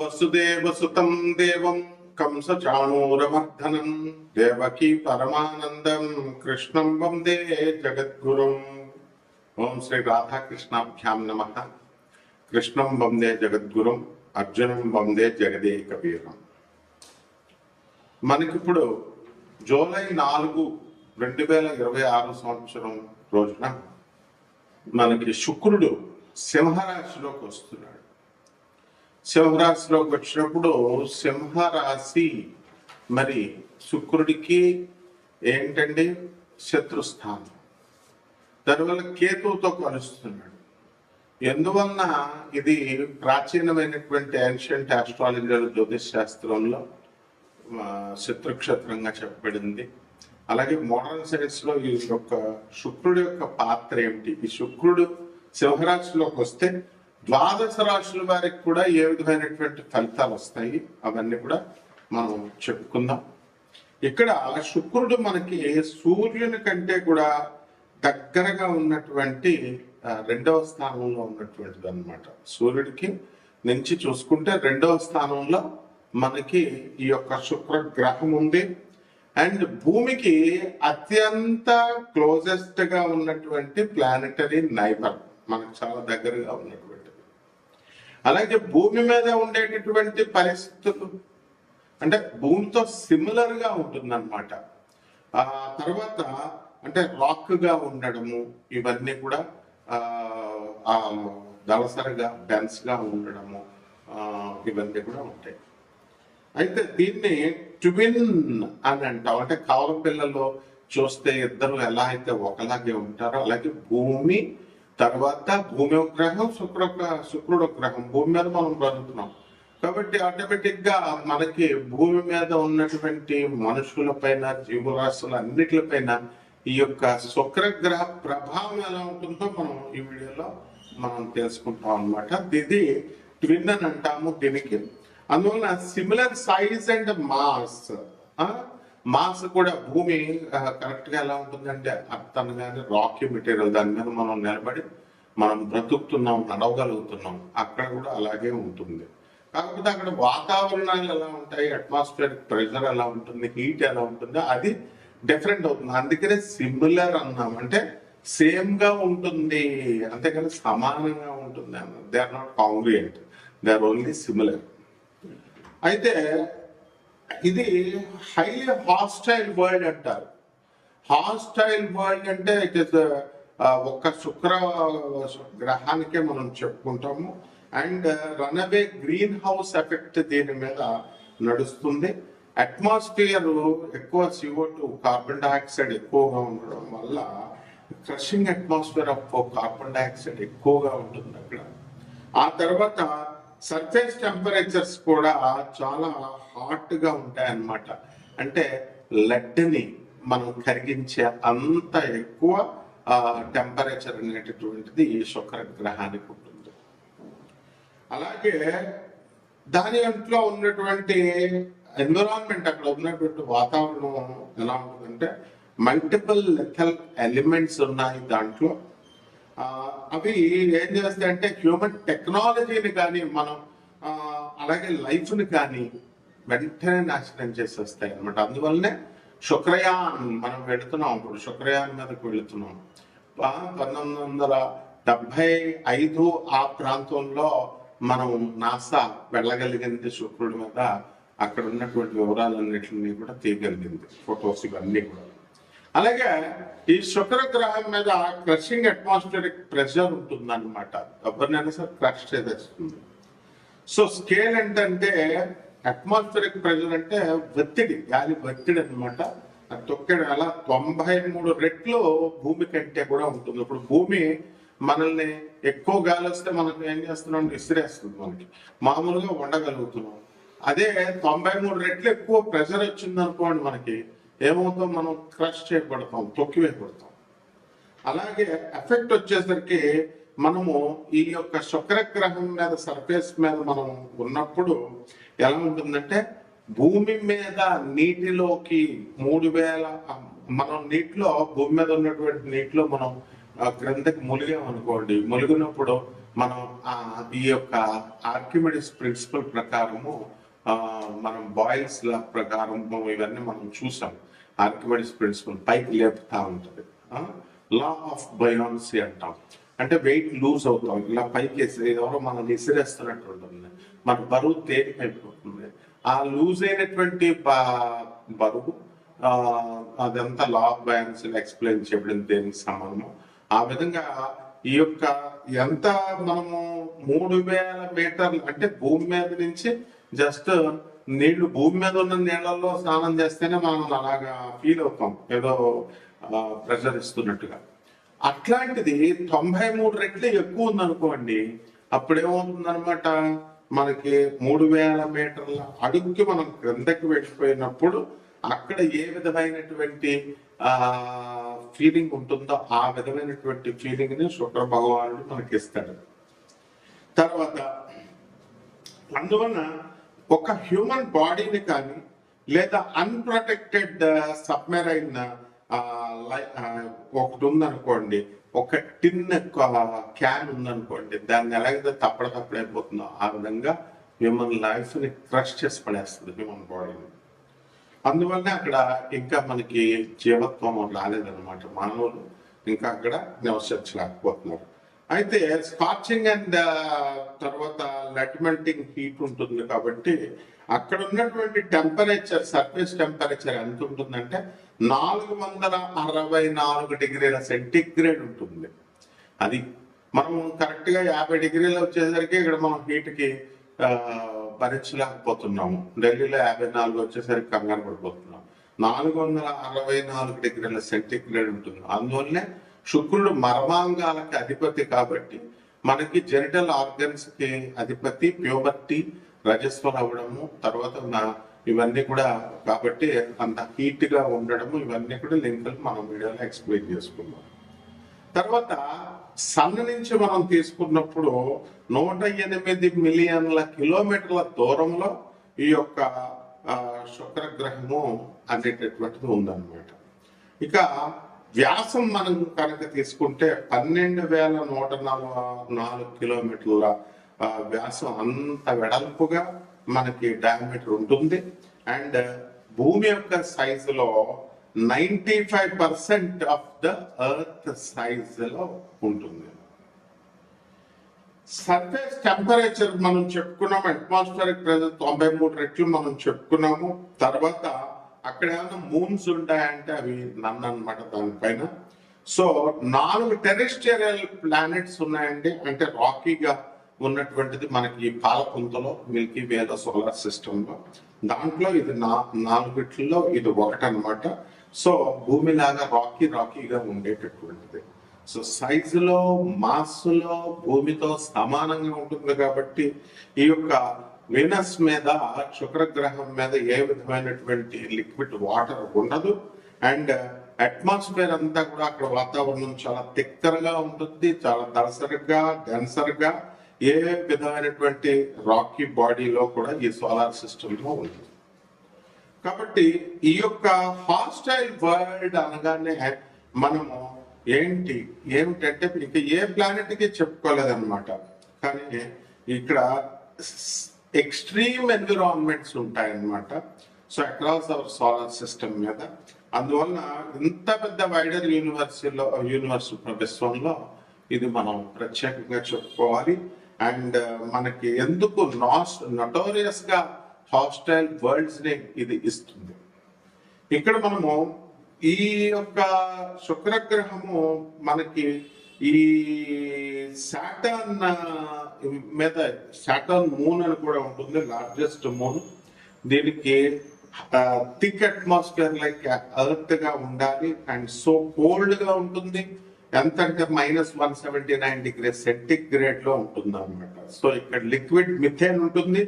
వసుదేవసుతం దేవం కంసచాణూరమర్దనం దేవకీ పరమానందం కృష్ణం వందే జగద్గురుం. ఓం శ్రీ రాధాకృష్ణాభ్యాం నమః. కృష్ణం వందే జగద్గురుం, అర్జునం వందే జగదేక వీరం. మనకిప్పుడు జూలై 4, 2026 సంవత్సరం రోజున మనకి శుక్రుడు సింహరాశిలోకి వస్తున్నాడు. సింహరాశిలోకి వచ్చినప్పుడు సింహరాశి మరి శుక్రుడికి ఏంటండి శత్రుస్థానం. దానివల్ల కేతువుతో కలుస్తున్నాడు. ఎందువలన ఇది ప్రాచీనమైనటువంటి ఏన్షియంట్ ఆస్ట్రాలజీ జ్యోతిష్ శాస్త్రంలో శత్రుక్షేత్రంగా చెప్పబడింది. అలాగే మోడర్న్ సైన్స్ లో ఈ యొక్క శుక్రుడి యొక్క పాత్ర ఏమిటి, ఈ శుక్రుడు సింహరాశిలోకి వస్తే ద్వాదశ రాశుల వారికి కూడా ఏ విధమైనటువంటి ఫలితాలు వస్తాయి అవన్నీ కూడా మనం చెప్పుకుందాం. ఇక్కడ శుక్రుడు మనకి సూర్యుని కంటే కూడా దగ్గరగా ఉన్నటువంటి 2వ స్థానంలో ఉన్నటువంటిది అనమాట. సూర్యుడికి నుంచి చూసుకుంటే 2వ స్థానంలో మనకి ఈ యొక్క శుక్ర గ్రహం ఉంది. అండ్ భూమికి అత్యంత క్లోజెస్ట్ గా ఉన్నటువంటి ప్లానెటరీ నైబర్, మనకు చాలా దగ్గరగా ఉన్నటువంటిది. అలాగే భూమి మీద ఉండేటటువంటి పరిస్థితులు అంటే భూమితో సిమిలర్ గా ఉంటుందన్నమాట. ఆ తర్వాత అంటే రాక్ గా ఉండడము, ఇవన్నీ కూడా దళసరిగా డెన్స్ గా ఉండడము, ఇవన్నీ కూడా ఉంటాయి. అయితే దీన్ని ట్విన్ అని అంటాం. అంటే కవల పిల్లల్లో చూస్తే ఇద్దరు ఎలా అయితే ఒకలాగే ఉంటారో అలాగే భూమి తర్వాత భూమి ఒక గ్రహం, శుక్రుడు ఒక గ్రహం. భూమి మీద మనం బ్రతుకుతున్నాం కాబట్టి ఆటోమేటిక్ గా మనకి భూమి మీద ఉన్నటువంటి మనుషుల పైన జీవరాశుల అన్నిటిపైన ఈ యొక్క శుక్రగ్రహ ప్రభావం ఎలా ఉంటుందో మనం ఈ వీడియోలో మనం తెలుసుకుంటాం అనమాట. ఇది ట్విన్ అని అంటాము దీనికి. అందువలన సిమిలర్ సైజ్ అండ్ మాస్ కూడా భూమి కరెక్ట్ గా ఎలా ఉంటుందంటే అర్థం కానీ రాకీ మెటీరియల్, దాని మీద మనం నిలబడి మనం బ్రతుకుతున్నాం, నడవగలుగుతున్నాం. అక్కడ కూడా అలాగే ఉంటుంది. కాకపోతే అక్కడ వాతావరణాలు ఎలా ఉంటాయి, అట్మాస్ఫియరిక్ ప్రెషర్ ఎలా ఉంటుంది, హీట్ ఎలా ఉంటుందో అది డిఫరెంట్ అవుతుంది. అందుకనే సిమిలర్ అన్నాం, అంటే సేమ్ గా ఉంటుంది, అంతేకాని సమానంగా ఉంటుంది అన్న. They are not congruent, they are only similar. అయితే ఇది హైలీ హాస్టైల్ వరల్డ్ అంటారు. హాస్టైల్ వరల్డ్ అంటే ఇట్ ఇస్ ఒక్క శుక్ర గ్రహానికే మనం చెప్పుకుంటాము. And runaway greenhouse effect దీని మీద నడుస్తుంది. అట్మాస్ఫియర్ ఎక్కువ CO2 కార్బన్ డైఆక్సైడ్ ఎక్కువగా ఉండడం వల్ల crushing atmosphere of carbon dioxide ఎక్కువగా ఉంటుంది అక్కడ. ఆ తర్వాత సర్ఫేస్ టెంపరేచర్స్ కూడా చాలా హాట్ గా ఉంటాయి అన్నమాట. అంటే లెడ్ని మనం కరిగించే అంత ఎక్కువ టెంపరేచర్ అనేటటువంటిది ఈ శుక్ర గ్రహానికి ఉంటుంది. అలాగే దాని అంట్లో ఉన్నటువంటి ఎన్విరాన్మెంట్, అక్కడ ఉన్నటువంటి వాతావరణం ఎలా ఉంటుందంటే మల్టిపుల్ లెథల్ ఎలిమెంట్స్ ఉన్నాయి దాంట్లో. అవి ఏం చేస్తాయంటే హ్యూమన్ టెక్నాలజీని కానీ మనం అలాగే లైఫ్ని కానీ వెంటనే నాశనం చేసేస్తాయి అనమాట. అందువల్లనే శుక్రయాన్ మనం వెళుతున్నాం, ఇప్పుడు శుక్రయాన్ మీదకి వెళుతున్నాం. 1975 ఆ ప్రాంతంలో మనం నాసా వెళ్ళగలిగింది శుక్రుడి మీద. అక్కడ ఉన్నటువంటి వివరాలన్నింటినీ కూడా తీయగలిగింది, ఫొటోస్ ఇవన్నీ కూడా. అలాగే ఈ శుక్ర గ్రహం మీద క్రషింగ్ అట్మాస్ఫియరిక్ ప్రెషర్ ఉంటుంది అనమాట. ఎవరినైనా సరే క్రష్ చేసేస్తుంది. సో స్కేల్ ఏంటంటే అట్మాస్ఫియరిక్ ప్రెషర్ అంటే ఒత్తిడి, గాలి ఒత్తిడి అనమాట. తొక్కేడు అలా 93 రెట్లు భూమి కంటే కూడా ఉంటుంది. ఇప్పుడు భూమి మనల్ని ఎక్కువ గాలి వస్తే మనం ఏం చేస్తున్నాం, విసిరేస్తుంది. మనకి మామూలుగా ఉండగలుగుతున్నాం. అదే 93 రెట్లు ఎక్కువ ప్రెషర్ వచ్చింది అనుకోండి, మనకి ఏమవుతాం, మనం క్రష్ చేయబడతాం, తొక్కివేయబడతాం. అలాగే ఎఫెక్ట్ వచ్చేసరికి మనము ఈ యొక్క శుక్రగ్రహం మీద సర్ఫేస్ మీద మనం ఉన్నప్పుడు ఎలా ఉంటుందంటే భూమి మీద నీటిలోకి 3000 మనం నీటిలో భూమి మీద ఉన్నటువంటి నీటిలో మనం క్రిందకి ములిగాం అనుకోండి. ములిగినప్పుడు మనం ఈ యొక్క ఆర్కిమిడిస్ ప్రిన్సిపల్ ప్రకారము మనం బాయిల్స్ లా ప్రకారం ఇవన్నీ మనం చూసాం. ఆర్కిమిడిస్ ప్రిన్సిపల్ పైకి లేపుతా ఉంటుంది. లా ఆఫ్ బయాన్సీ అంటాం. అంటే వెయిట్ లూజ్ అవుతాం, ఇలా పైకి ఎవరో మనం విసిరేస్తున్నట్టు ఉంటుంది, మన బరువు తేలికైపోతుంది. ఆ లూజ్ అయినటువంటి బరువు అదంతా లా ఆఫ్ బయాన్సీ ఎక్స్ప్లెయిన్ చేయడం దేనికి సమానము. ఆ విధంగా ఈ యొక్క ఎంత మనము 3000 మీటర్లు అంటే భూమి మీద నుంచి జస్ట్ నీళ్లు, భూమి మీద ఉన్న నీళ్లలో స్నానం చేస్తేనే మనం అలాగా ఫీల్ అవుతాం, ఏదో ప్రెషర్ ఇస్తున్నట్టుగా. అట్లాంటిది 93 రెట్లు ఎక్కువ ఉందనుకోండి, అప్పుడేమవుతుంది అనమాట, మనకి 3000 మీటర్ల అడుగుకి మనం క్రిందకి వెళ్ళిపోయినప్పుడు అక్కడ ఏ విధమైనటువంటి ఫీలింగ్ ఉంటుందో ఆ విధమైనటువంటి ఫీలింగ్ ని శుక్ర భగవానుడు మనకి ఇస్తాడు. తర్వాత అందువలన ఒక హ్యూమన్ బాడీని కానీ లేదా అన్ప్రొటెక్టెడ్ సబ్మెరైన్ ఒకటి ఉందనుకోండి, ఒక టిన్ క్యాన్ ఉందనుకోండి, దాన్ని ఎలాగైతే తప్పడైపోతుందో ఆ విధంగా హ్యూమన్ లైఫ్ ని క్రష్ చేసి పడేస్తుంది హ్యూమన్ బాడీని. అందువల్లనే అక్కడ ఇంకా మనకి జీవత్వం రాలేదన్నమాట, మానవులు ఇంకా అక్కడ నివసించలేకపోతున్నారు. అయితే స్కాచింగ్ అండ్ తర్వాత లెట్ మెల్టింగ్ హీట్ ఉంటుంది కాబట్టి అక్కడ ఉన్నటువంటి టెంపరేచర్, సర్ఫేస్ టెంపరేచర్ ఎంత ఉంటుందంటే 464 డిగ్రీల సెంటిగ్రేడ్ ఉంటుంది. అది మనం కరెక్ట్ గా 50 డిగ్రీలు వచ్చేసరికి ఇక్కడ మనం హీట్ కి భరించలేకపోతున్నాము. ఢిల్లీలో 54 వచ్చేసరికి కంగారు పడిపోతున్నాం. 464 డిగ్రీల సెంటిగ్రేడ్ ఉంటుంది. అందువల్లనే శుక్రుడు మర్మాంగాలకి అధిపతి కాబట్టి మనకి జెనిటల్ ఆర్గన్స్ కి అధిపతి, ప్యూబర్టీ, రజస్వలు అవ్వడము, తర్వాత ఇవన్నీ కూడా కాబట్టి అంత హీట్ గా ఉండడము, ఇవన్నీ కూడా లింకులు మనం వీడియోలో ఎక్స్ప్లెయిన్ చేసుకున్నాం. తర్వాత సన్ నుంచి మనం తీసుకున్నప్పుడు 108 మిలియన్ల కిలోమీటర్ల దూరంలో ఈ యొక్క శుక్రగ్రహము అనేటటువంటిది ఉందన్నమాట. ఇక వ్యాసం మనం కనుక తీసుకుంటే 12,104 కిలోమీటర్ల వ్యాసం, అంత వెడల్పుగా మనకి డయామీటర్ ఉంటుంది. అండ్ భూమి యొక్క సైజులో 95% ఆఫ్ ద ఎర్త్ సైజ్ లో ఉంటుంది. సర్ఫేస్ టెంపరేచర్ మనం చెప్పుకున్నాము, అట్మాస్ఫియరిక్ ప్రెషర్ 93 రెట్లు మనం చెప్పుకున్నాము. తర్వాత అక్కడ ఏమైనా మూన్స్ ఉంటాయంటే అవి అన్నమాట దానిపైన. సో 4 టెరెస్ట్రియల్ ప్లానెట్స్ ఉన్నాయండి, అంటే రాకీగా ఉన్నటువంటిది మనకి పాలపుంతలో, మిల్కీ వేలో, సోలార్ సిస్టమ్ లో. దాంట్లో ఇది 4 ఇది ఒకటి అనమాట. సో భూమి లాగా రాకీగా ఉండేటటువంటిది. సో సైజులో, మాస్లో భూమితో సమానంగా ఉంటుంది కాబట్టి ఈ యొక్క వీనస్ మీద, శుక్రగ్రహం మీద ఏ విధమైనటువంటి లిక్విడ్ వాటర్ ఉండదు. అండ్ అట్మాస్ఫియర్ అంతా కూడా అక్కడ వాతావరణం చాలా తిక్కరగా ఉంటుంది, చాలా దళసరిగా, డెన్సర్గా, ఏ విధమైనటువంటి రాకీ బాడీలో కూడా ఈ సోలార్ సిస్టమ్ లో ఉంటుంది. కాబట్టి ఈ యొక్క హాస్టైల్ వరల్డ్ అనగానే మనము ఏమిటంటే ఇంకా ఏ ప్లానెట్ కి చెప్పుకోలేదన్నమాట. కానీ ఇక్కడ ఎక్స్ట్రీమ్ ఎన్విరాన్మెంట్స్ ఉంటాయన్నమాట. So across our solar system మీద. అందువల్ల ఇంత పెద్ద వైడర్ యూనివర్స్ విశ్వంలో ఇది మనం ప్రత్యేకంగా చెప్పుకోవాలి. అండ్ మనకి ఎందుకు నోటోరియస్ గా హాస్టైల్ వరల్డ్స్ ని ఇది ఇస్తుంది. ఇక్కడ మనము ఈ యొక్క శుక్రగ్రహము మనకి ఈ సాటర్న్ మీద, సాటర్న్ మూన్ అని కూడా ఉంటుంది, లార్జెస్ట్ మూన్. దీనికి థిక్ అట్మాస్ఫియర్ లైక్ ఎర్త్ గా ఉండాలి అండ్ సో కోల్డ్ గా ఉంటుంది. ఎంత అంటే -179 డిగ్రీ సెంటిగ్రేడ్ లో ఉంటుంది అనమాట. సో ఇక్కడ లిక్విడ్ మిథేన్ ఉంటుంది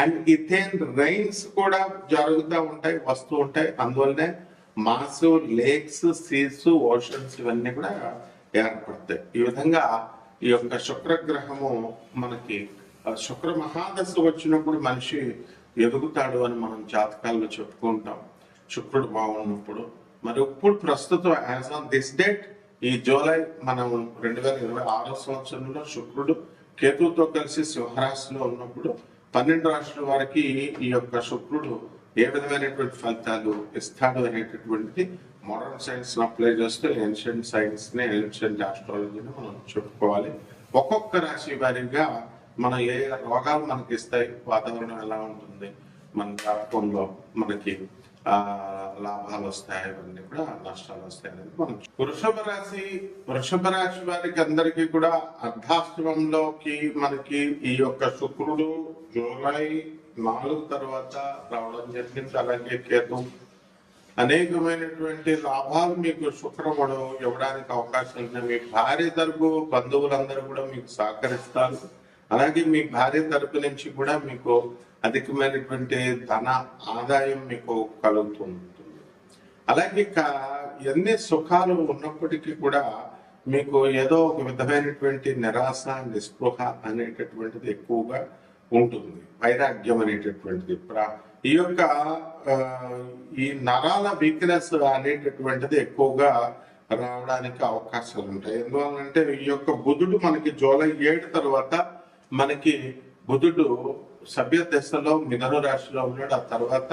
అండ్ ఇథేన్ రైన్స్ కూడా జరుగుతూ ఉంటాయి, వస్తూ ఉంటాయి. అందువల్లనే మాస్, లేక్స్, సీస్, ఓషన్స్ ఇవన్నీ కూడా ఏర్పడతాయి. ఈ విధంగా ఈ యొక్క శుక్రగ్రహము మనకి శుక్ర మహాదశ వచ్చినప్పుడు మనిషి ఎదుగుతాడు అని మనం జాతకాల్లో చెప్పుకుంటాం, శుక్రుడు బాగున్నప్పుడు. మరి ఇప్పుడు ప్రస్తుతం యాజ్ ఆన్ దిస్ డేట్ ఈ జూలై మనం 2026 సంవత్సరంలో శుక్రుడు కేతువుతో కలిసి సింహరాశిలో ఉన్నప్పుడు 12 రాశుల వారికి ఈ యొక్క శుక్రుడు ఏ విధమైనటువంటి ఫలితాలు ఇస్తాడు అనేటటువంటిది మోడర్న్ సైన్స్ అప్లై చేస్తే ఏన్షియంట్ సైన్స్ ని, ఏన్షియంట్ ఆస్ట్రాలజీని మనం చెప్పుకోవాలి. ఒక్కొక్క రాశి వారిగా మనం ఏ రోగాలు మనకి ఇస్తాయి, వాతావరణం ఎలా ఉంటుంది, మన జాతకంలో మనకి లాభాలు వస్తాయి, అవన్నీ కూడా నష్టాలు వస్తాయి అనేది మనం. వృషభ రాశి వారికి అందరికీ కూడా అర్ధాష్టమంలోకి మనకి ఈ యొక్క శుక్రుడు జూలై 4 తర్వాత రావడం జరిగింది. అలాగే కేతు అనేకమైనటువంటి లాభాలు మీకు శుక్రముడు ఇవ్వడానికి అవకాశం ఉంది. మీ భార్య తరపు బంధువులందరూ కూడా మీకు సహకరిస్తారు. అలాగే మీ భార్య తరపు నుంచి కూడా మీకు అధికమైనటువంటి ధన ఆదాయం మీకు కలుగుతూ ఉంటుంది. అలాగే ఎన్ని సుఖాలు ఉన్నప్పటికీ కూడా మీకు ఏదో ఒక విధమైనటువంటి నిరాశ, నిస్పృహ అనేటటువంటిది ఎక్కువగా ఉంటుంది. వైరాగ్యం అనేటటువంటిది, ఈ యొక్క ఈ నరాల వీక్నెస్ అనేటటువంటిది ఎక్కువగా రావడానికి అవకాశాలు ఉంటాయి. ఎందువల్లంటే ఈ యొక్క బుధుడు మనకి జూలై 7 తర్వాత మనకి బుధుడు సభ్య దశలో మిథున రాశిలో ఉన్నాడు. ఆ తర్వాత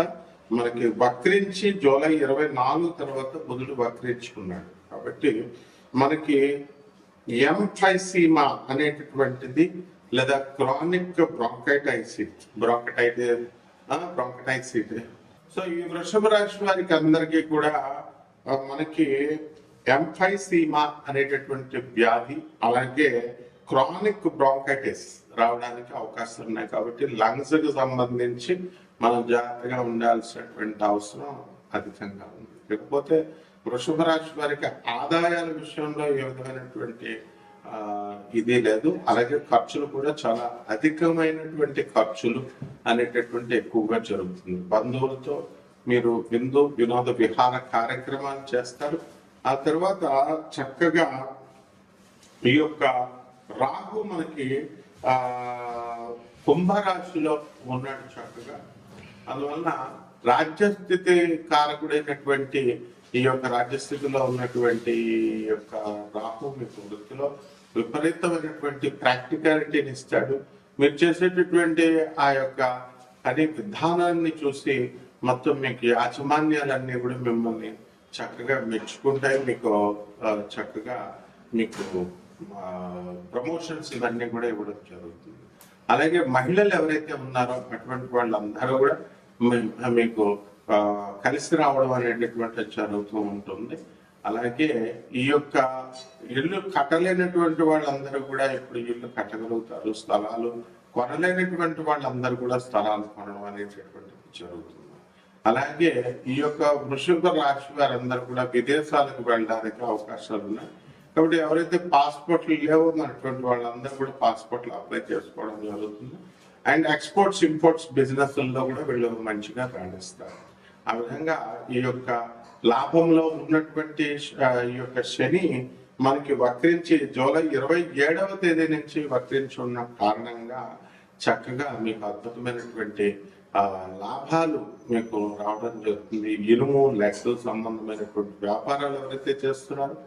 మనకి వక్రించి జూలై 24 తర్వాత బుధుడు వక్రించుకున్నాడు. కాబట్టి మనకి ఎంఫైసీమా అనేటటువంటిది లేదా క్రానిక్ బ్రాంకైటిస్. సో ఈ వృషభ రాశి వారికి అందరికీ కూడా మనకి ఎంఫైసీమా అనేటటువంటి వ్యాధి, అలాగే క్రానిక్ బ్రాంకైటిస్ రావడానికి అవకాశాలు ఉన్నాయి. కాబట్టి లంగ్స్ కి సంబంధించి మనం జాగ్రత్తగా ఉండాల్సినటువంటి అవసరం అధికంగా ఉంది. లేకపోతే వృషభ రాశి వారికి ఆదాయాల విషయంలో ఏ విధమైనటువంటి ఇది లేదు. అలాగే ఖర్చులు కూడా చాలా అధికమైనటువంటి ఖర్చులు అనేటటువంటి ఎక్కువగా జరుగుతుంది. బంధువులతో మీరు వినోద విహార కార్యక్రమాలు చేస్తారు. ఆ తర్వాత చక్కగా ఈ యొక్క రాహు మనకి కుంభరాశిలో ఉన్నాడు చక్కగా. అందువలన రాజ్యస్థితి కారకుడైనటువంటి ఈ యొక్క రాజ్యస్థితిలో ఉన్నటువంటి ఈ యొక్క రాహు మీకు వృత్తిలో విపరీతమైనటువంటి ప్రాక్టికాలిటీని ఇస్తాడు. మీరు చేసేటటువంటి ఆ యొక్క పని విధానాన్ని చూసి మొత్తం మీకు యాజమాన్యాలన్నీ కూడా మిమ్మల్ని చక్కగా మెచ్చుకుంటాయి. మీకు చక్కగా మీకు ప్రమోషన్స్ ఇవన్నీ కూడా ఇవ్వడం జరుగుతుంది. అలాగే మహిళలు ఎవరైతే ఉన్నారో అటువంటి వాళ్ళందరూ కూడా మీకు కలిసి రావడం అనేటటువంటి జరుగుతూ ఉంటుంది. అలాగే ఈ యొక్క ఇల్లు కట్టలేనటువంటి వాళ్ళందరూ కూడా ఇప్పుడు ఇల్లు కట్టగలుగుతారు. స్థలాలు కొనలేనటువంటి వాళ్ళందరూ కూడా స్థలాలు కొనడం అనేటటువంటిది జరుగుతుంది. అలాగే ఈ యొక్క వృషభ రాశి వారందరూ కూడా విదేశాలకు వెళ్ళడానికి అవకాశాలు ఉన్నాయి. కాబట్టి ఎవరైతే పాస్పోర్ట్లు లేవో అటువంటి వాళ్ళందరూ కూడా పాస్పోర్ట్లు అప్లై చేసుకోవడం జరుగుతుంది. అండ్ ఎక్స్పోర్ట్స్ ఇంపోర్ట్స్ బిజినెస్ల్లో కూడా వీళ్ళు మంచిగా రాణిస్తారు. ఆ విధంగా ఈ యొక్క లాభంలో ఉన్నటువంటి ఈ యొక్క శని మనకి వక్రించి జూలై 27వ తేదీ నుంచి వక్రించి ఉన్న కారణంగా చక్కగా మీకు అద్భుతమైనటువంటి లాభాలు మీకు రావడం జరుగుతుంది. ఇనుము లెక్కలు సంబంధమైనటువంటి వ్యాపారాలు ఎవరైతే చేస్తున్నారో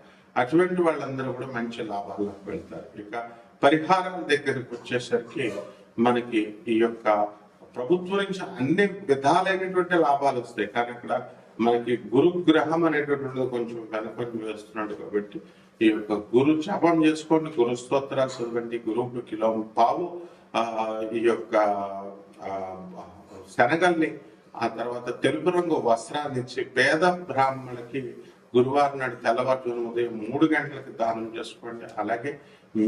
అటువంటి వాళ్ళందరూ కూడా మంచి లాభాల్లోకి వెళ్తారు. ఇక పరిహారం దగ్గరికి వచ్చేసరికి మనకి ఈ యొక్క ప్రభుత్వం నుంచి అన్ని విధాలైనటువంటి లాభాలు వస్తాయి. కానీ అక్కడ మనకి గురుగ్రహం అనేటటువంటిది కొంచెం వెనకొని వేస్తున్నాడు. కాబట్టి ఈ యొక్క గురు జపం చేసుకోండి, గురు స్తోత్రాలు చదవండి, గురువుకు కిలో పావు ఈ యొక్క శనగల్ని, ఆ తర్వాత తెలుపు రంగు వస్త్రాన్ని ఇచ్చి పేద బ్రాహ్మణులకి గురువారం నాడు తెల్లవారుజామున ఉదయం 3 గంటలకు దానం చేసుకోండి. అలాగే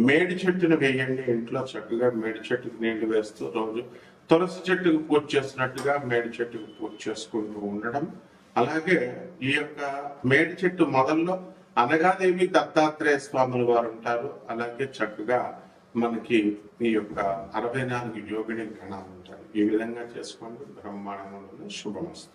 మేడి చెట్టును వేయండి. ఇంట్లో చక్కగా మేడి చెట్టుకు నీళ్లు వేస్తూ రోజు తులసి చెట్టుకు పూజ చేసినట్టుగా మేడి చెట్టుకు పూజ చేసుకుంటూ ఉండడం. అలాగే ఈ యొక్క మేడి చెట్టు మొదల్లో అనగాదేవి దత్తాత్రేయ స్వాముల వారు ఉంటారు. అలాగే చక్కగా మనకి ఈ యొక్క 64 యోగిని గణాలు ఉంటారు. ఈ విధంగా చేసుకోండి. బ్రహ్మాండంలో శుభమస్తు.